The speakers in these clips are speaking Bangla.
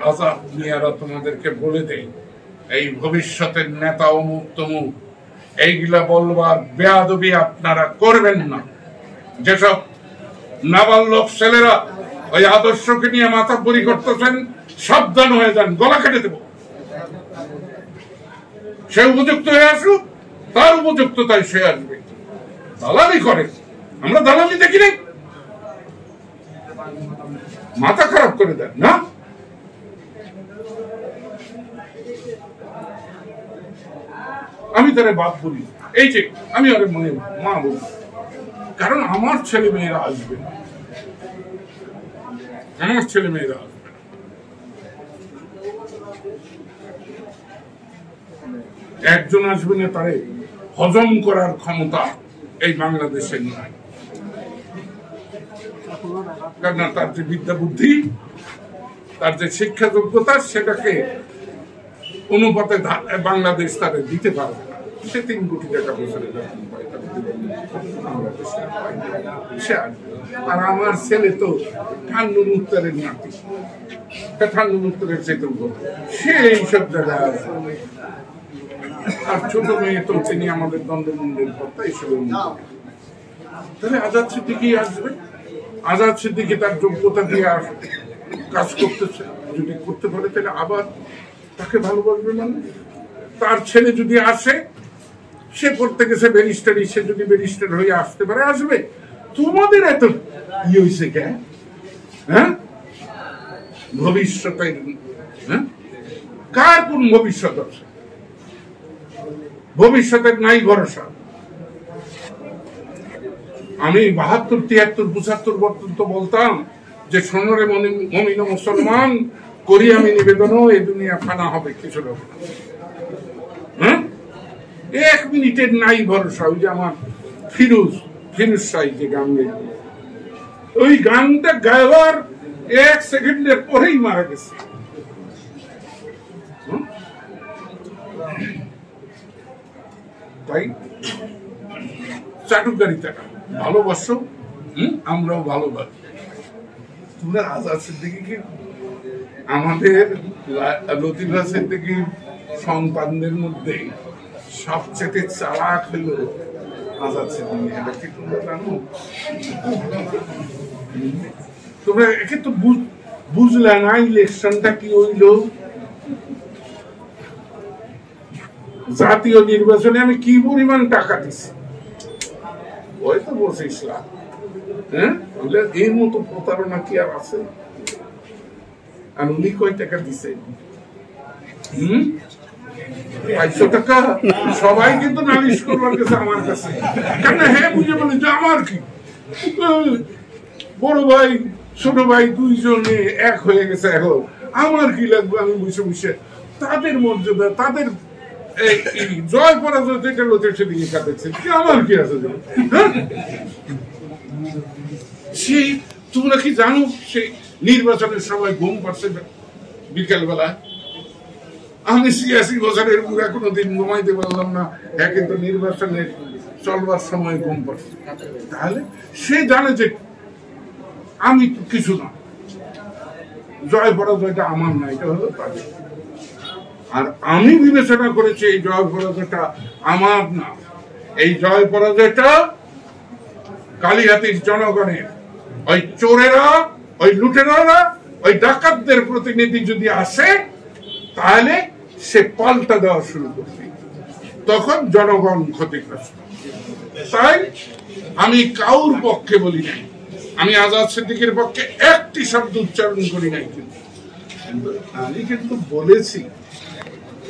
আজাদ মিয়ারা তোমাদেরকে বলে দেয় এই ভবিষ্যতের নেতা অমুক তমুক, এইগুলা বলবার বেয়াদবি আপনারা করবেন না। যেসব নাবালক ছেলেরা ওই আদর্শকে নিয়ে মাথাবরি করতেছেন, সাবধান হয়ে যান, গলা কেটে দেব। সে উপযুক্ত হয়ে আসুক, তার উপযুক্ততায় সে আসবে। দালালি করে, আমরা দালালি দেখি নাই, মাথা খারাপ করে দেন না। আমি তারা বাদ বলি, এই যে আমি ওর মনে মা বলি, কারণ আমার ছেলে মেয়েরা আসবে না, আমার ছেলে মেয়েরা আসবে। একজন আসবে না, তারে হজম করার ক্ষমতা এই বাংলাদেশের নাই। কারণ তার যে বিদ্যা বুদ্ধি, তার যে শিক্ষা যোগ্যতা, সেটাকে অনুপাতে বাংলাদেশ তারে দিতে পারবে না। সে 3 কোটি টাকা বছরে বেতন পায়, সে আসবে। আর আমার ছেলে তো ঠান্ডু মুক্তারের নাতি, ঠান্ডু মুক্তারের চেতন, সে এইসব জায়গায় আছে। আর ছোট মেয়ে তো তিনি আমাদের দ্বন্দ্বমন্ডের কর্তা, এইসবের তাহলে আজাদ সিদ্দিকী আসবে। আজাদ সিদ্দিকী তার যোগ্যতা দিয়ে কাজ করতেছে, যদি করতে পারে তাহলে আবার তাকে ভালোবাসবে মানুষ। তার ছেলে যদি আসে, সে পড়তে গেছে ব্যারিস্টারি, সে যদি ব্যারিস্টার হয়ে আসতে পারে, আসবে। তোমাদের এত ই হয়েছে কে? হ্যাঁ, ভবিষ্যতে কার কোন ভবিষ্যৎ আছে? ভবিষ্যতের নাই ভরসা। আমি 72, 73, 75 পর্যন্ত বলতাম যে সোনরে মমিন মুসলমান করি আমি নিবেদন, এ দুনিয়া ফানা হবে, কিছু লোক। হ্যাঁ, 1 মিনিটের নাই ভরসা। ওই যে আমার ফিরোজ শাহ যে গান গাইল, ওই গানটা গাইবার 1 সেকেন্ডের পরেই মারা গেছে। তাই চাটুকারি টাকা ভালোবাসো, আমরাও ভালোবাসি। তোমরা আজাদ সিদ্দিকীকে, আমাদের লতিফা সিদ্দিকীর সন্তানদের মধ্যে সবচেয়ে চালাক হইল আজাদ সিদ্দিকী। এটা কি তোমরা জানো? তোমরা একে তো বুঝলে না ইলেকশনটা কি হইল। জাতীয় নির্বাচনে আমি কি পরিমাণ টাকা দিছি, ওই তো 25 লাখ। হ্যাঁ, এর মতো প্রতারণা কি আর আছে? আর উনি কয় টাকা দিছে? 500 টাকা। সবাই কিন্তু নালিশ করবার কাছে আমার কাছে, কেন? হ্যাঁ, বুঝে বলে যে আমার কি, বড় ভাই ছোট ভাই দুইজনে এক হয়ে গেছে, এখন আমার কি লাগবে? আমি বসে বসে তাদের মর্যাদা, তাদের জয় পরাজয় যেটা লোকের সেদিকে কাটাচ্ছে, আমার কি আছে? সেই তোমরা কি জানো, সেই নির্বাচনের সময় ঘুম পাচ্ছে বিকেল বেলা? আমি 86 বছরের বুড়া, কোনোদিন ঘুমাইতে পারলাম না। হ্যাঁ, কিন্তু নির্বাচনের চলবার সময় ঘুম পাচ্ছে। তাহলে সে জানে যে আমি কিছু না, জয় পরাজয়টা আমার না, এটা হলো তাদের। আর আমি বিবেচনা করেছি এই জয় পরাজয়টা আমার না, এই জয় পরাজয়টা কালিহাতীর জনগণের। ওই চোরেরা, ওই লুটেরারা, ওই ডাকাতদের প্রতিনিধি যদি আসে, তাহলে সে পাল্টা দেওয়া শুরু করবে, তখন জনগণ ক্ষতিগ্রস্ত। তাই আমি কাউর পক্ষে বলি নাই, আমি আজাদ সিদ্দিকীর পক্ষে একটি শব্দ উচ্চারণ করি নাই, কিন্তু আমি কিন্তু বলেছি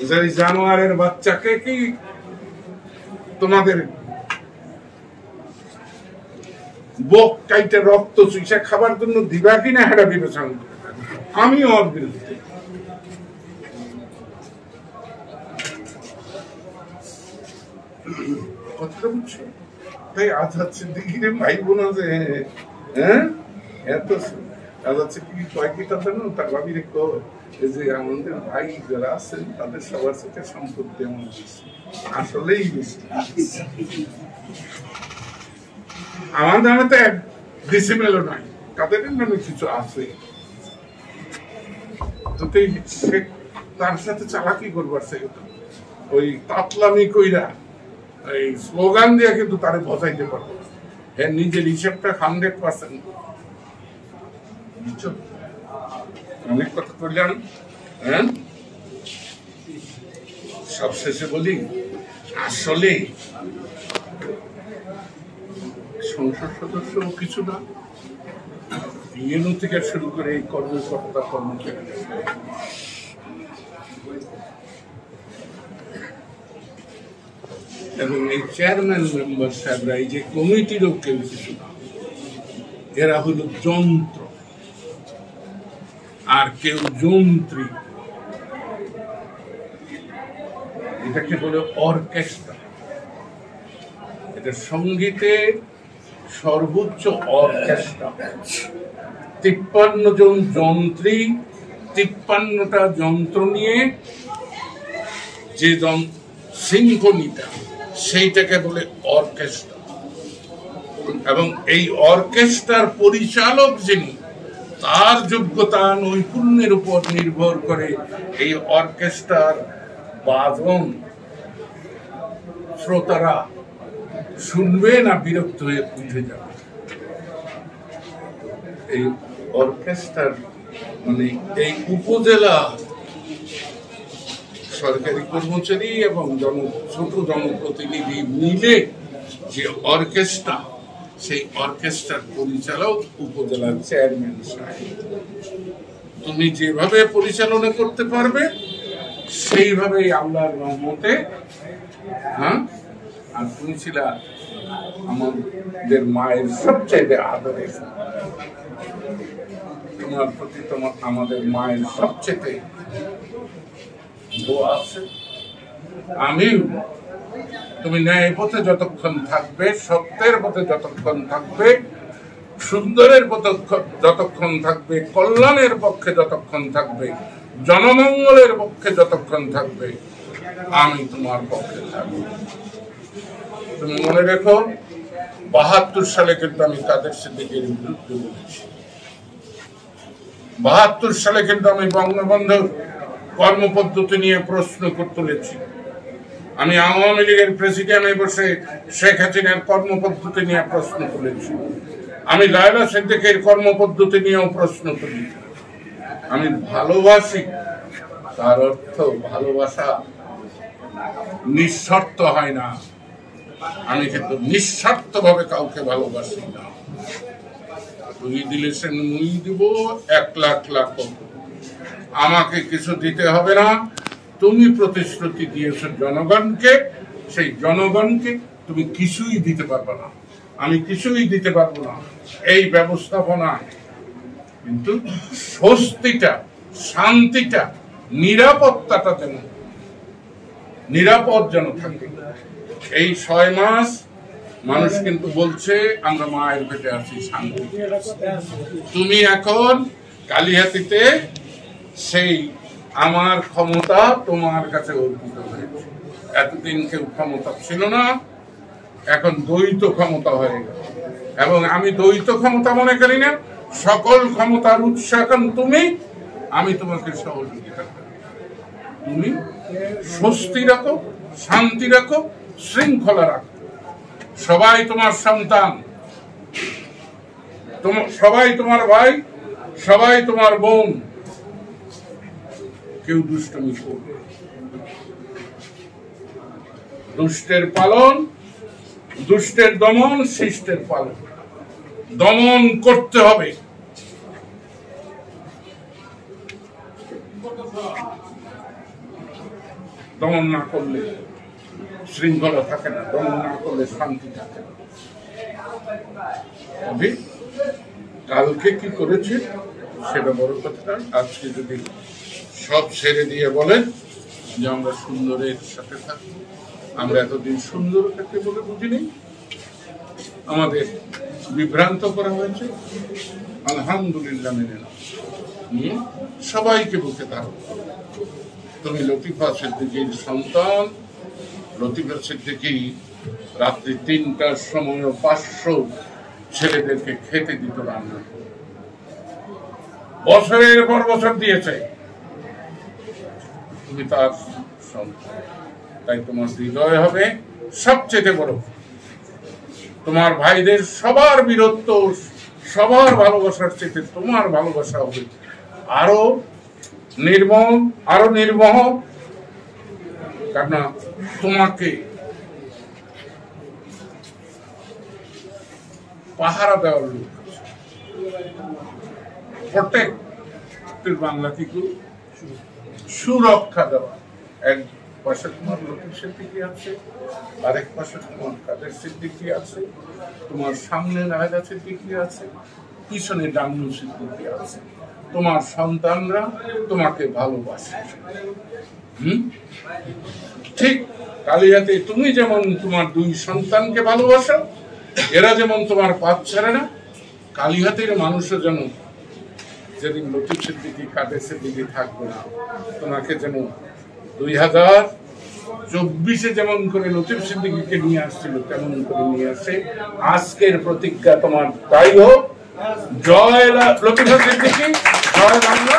যে জানোয়ারের বাচ্চাকে কি তোমাদের বক কাইটে রক্ত চুষে খাবার জন্য দিবা কিনা, এটা বিবেচনা করে আমি ওর বিরুদ্ধে। কথাটা বুঝছো? তাই আজাদ সিদ্দিকীর ভাই বোন আছে, হ্যাঁ, এত আজাদ সিদ্দিকী কয়েকটা জানো, তার ভাবি রেখো যে আমাদের ভাই যারা আছেন তাদের সবার সাথে সম্পর্ক এমন আসলেই বেশি। আমার নামে তো 1 ডিসিমেলও নাই, তাদের নামে কিছু আছে। এততেই সে তার সাথে চালাকি করবার চাই, ওই তাতলামি কইরা এই স্লোগান দিয়ে কিন্তু তারে বসাইতে পারবো। হ্যাঁ, নিজের হিসেবটা 100%। অনেক কথা করলাম। হ্যাঁ, সবশেষে বলি, আসলে সংসদ সদস্য কিছু না, ইউনো থেকে শুরু করে এই কর্মকর্তা কর্মচারী, এবং এই চেয়ারম্যান মেম্বার সাহেবরা, এই যে কমিটিরও কেউ কিছু না, এরা হলো যন্ত্র আর কেউ যন্ত্রী। এটাকে বলে অর্কেস্ট্রা। এটা সঙ্গীতের সর্বোচ্চ অর্কেস্ট্রা। 53 জন যন্ত্রী, 53টা যন্ত্র নিয়ে যে সিম্ফনিটা, সেইটাকে বলে অর্কেস্ট্রা। এবং এই অর্কেস্ট্রার পরিচালক যিনি, তার যোগ্যতা নৈপুণ্যের উপর নির্ভর করে এই অর্কেস্ট্রার বাজন শ্রোতারা শুনবে না বিরক্ত হয়ে উঠে যাবে। এই অর্কেস্ট্রার মানে এই উপজেলা সরকারি কর্মচারী এবং ছোট জনপ্রতিনিধি মিলে যে অর্কেস্ট্রা, সেই অর্কেস্ট্রার পরিচালক উপজেলার চেয়ারম্যান সাহেব। তুমি যেভাবে পরিচালনা করতে পারবে সেইভাবেই আল্লাহর রহমতে। হ্যাঁ, আর তুমি ছিলা আমাদের মায়ের সবচেয়ে আদরের, তোমার প্রতি আমাদের মায়ের সবচেয়ে দোয়া আছে। আমি তুমি ন্যায় পথে যতক্ষণ থাকবে, সত্যের পথে যতক্ষণ থাকবে, সুন্দরের পথে যতক্ষণ থাকবে, কল্যাণের পক্ষে যতক্ষণ থাকবে, জনমঙ্গলের পক্ষে যতক্ষণ থাকবে, আমি তোমার পক্ষে থাকবো। তুমি মনে রেখো, 72 সালে কিন্তু আমি কাদের সিদ্দিকীর বিরুদ্ধে বলেছি। 72 সালে কিন্তু আমি বঙ্গবন্ধুর কর্মপদ্ধতি নিয়ে প্রশ্ন তুলেছি। আমি আওয়ামী লীগের প্রেসিডেন্টে বসে শেখ হাসিনার কর্মপদ্ধতি নিয়ে প্রশ্ন তুলেছি। আমি লায়লা সিদ্দিকীর কর্মপদ্ধতি নিয়েও প্রশ্ন তুলেছি। আমি ভালোবাসি, তার অর্থ ভালোবাসা নিঃস্বার্থ হয় না। আমি কিন্তু নিঃস্বার্থ ভাবে কাউকে ভালোবাসি না। তুই দিলে সে মুই দিব, 1 লাখ লাখ আমাকে কিছু দিতে হবে না। তুমি প্রতিশ্রুতি দিয়েছো জনগণকে, সেই জনগণকে তুমি কিছুই দিতে পারবে না, আমি কিছুই দিতে পারবো না এই ব্যবস্থাপনা। কিন্তু স্বস্তিটা, শান্তিটা, নিরাপত্তাটা যেন নিরাপদ যেন থাকে। এই 6 মাস মানুষ কিন্তু বলছে আমরা মায়ের পেটে আছি, শান্তি। তুমি এখন কালিহাতীতে সেই আমার ক্ষমতা তোমার কাছে অর্পিত হয়েছে। এতদিন কেউ ক্ষমতা ছিল না, এখন দ্বৈত ক্ষমতা হয়ে গেল। এবং আমি দ্বৈত ক্ষমতা মনে করি না, সকল ক্ষমতার উৎস এখন তুমি। আমি তোমাকে সহযোগিতা করি। তুমি স্বস্তি রাখো, শান্তি রাখো, শৃঙ্খলা রাখো। সবাই তোমার সন্তান, সবাই তোমার ভাই, সবাই তোমার বোন। কেউ দুষ্টমি করবে, দুষ্টের পালন, দুষ্টের দমন, শিষ্টের পালন। দমন করতে হবে। দমন না করলে শৃঙ্খলা থাকে না, দমন না করলে শান্তি থাকে না। কালকে কি করেছে সেটা বড় কথা। আজকে যদি সব ছেড়ে দিয়ে বলেন যে আমরা সুন্দরের সাথে থাকি, আমরা এতদিন সুন্দর থাকতে বলে বুঝিনি, আমাদের বিভ্রান্ত করা হয়েছে। আলহামদুলিল্লাহ মেনে নাও, সবাইকে বুকে ধারণ করো। তুমি লতিফা সিদ্দিকীর সন্তান। লতিফা সিদ্দিকী রাত্রি 3টার সময় 500 ছেলেদেরকে খেতে দিত রান্না। বছরের পর বছর দিয়েছে, তুমি তার সন্তান, তাই তোমার হৃদয় হবে সবচেয়ে বড়। তোমার ভাইদের সবার বীরত্ব, সবার ভালোবাসার চেয়ে তোমার ভালোবাসা হবে আরো নির্মল, আরো নির্মহ। কারণ তোমাকে পাহারা দেওয়ার লোক, প্রত্যেক বাংলাকে সুরক্ষা দেওয়া। এক পাশে তোমার লতিফ সিদ্দিকী আছে, আরেক পাশে তোমার কাদের সিদ্দিকী আছে, তোমার সামনে নাহেদা সিদ্দিকী আছে, পিছনে ডান্নু সিদ্দিকী আছে। তোমার সন্তানরা তোমাকে ভালোবাসে। ঠিক কালিয়াতে তুমি যেমন তোমার দুই সন্তানকে ভালোবাসো, এরা যেমন তোমার পাত ছাড়ে না, কালিহাতের মানুষও যেন যেদিন লতিফ সিদ্দিকী কাদের সিদ্দিকী থাকবে না, তোমাকে যেন 2024 যেমন করে লতিফ সিদ্দিকীকে নিয়ে আসছিল তেমন করে নিয়ে আসে। আজকের প্রতিজ্ঞা তোমার তাই হোক। জয় লতিফ সিদ্দিকী, জয় বাংলা।